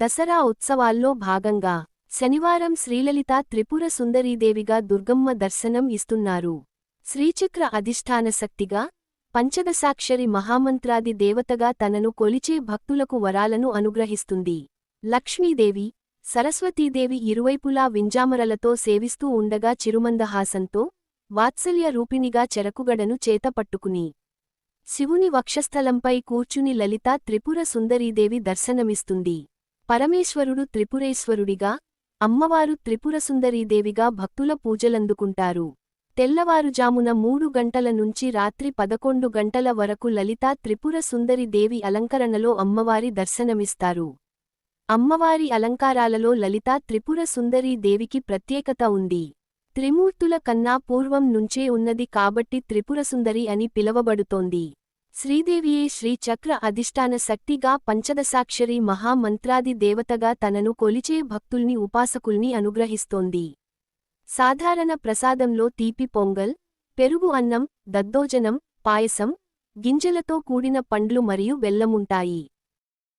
దసరా ఉత్సవాల్లో భాగంగా శనివారం శ్రీలలిత త్రిపుర సుందరీదేవిగా దుర్గమ్మ దర్శనం ఇస్తున్నారు. శ్రీచక్ర అధిష్టాన శక్తిగా, పంచదశాక్షరి మహామంత్రాది దేవతగా తనను కొలిచే భక్తులకు వరాలను అనుగ్రహిస్తుంది. లక్ష్మీదేవి, సరస్వతీదేవి ఇరువైపులా వింజామరలతో సేవిస్తూ ఉండగా చిరుమందహాసంతో, వాత్సల్య రూపిణిగా చెరకుగడను చేతపట్టుకుని శివుని వక్షస్థలంపై కూర్చుని లలితా త్రిపుర సుందరీదేవి దర్శనమిస్తుంది. పరమేశ్వరుడు త్రిపురేశ్వరుడిగా, అమ్మవారు త్రిపురసుందరీదేవిగా భక్తుల పూజలందుకుంటారు. తెల్లవారుజామున 3 గంటల నుంచి రాత్రి 11 గంటల వరకు లలితా త్రిపుర సుందరి దేవి అలంకరణలో అమ్మవారి దర్శనమిస్తారు. అమ్మవారి అలంకారాలలో లలితా త్రిపుర సుందరీ దేవికి ప్రత్యేకత ఉంది. త్రిమూర్తుల కన్నా పూర్వం నుంచే ఉన్నది కాబట్టి త్రిపురసుందరి అని పిలవబడుతోంది. శ్రీదేవియే శ్రీచక్ర అధిష్టాన శక్తిగా, పంచదశాక్షరి మహామంత్రాది దేవతగా తనను కొలిచే భక్తుల్ని ఉపాసకుల్ని అనుగ్రహిస్తోంది. సాధారణ ప్రసాదంలో తీపి పొంగల్, పెరుగు అన్నం, దద్దోజనం, పాయసం, గింజలతో కూడిన పండ్లు మరియు బెల్లముంటాయి.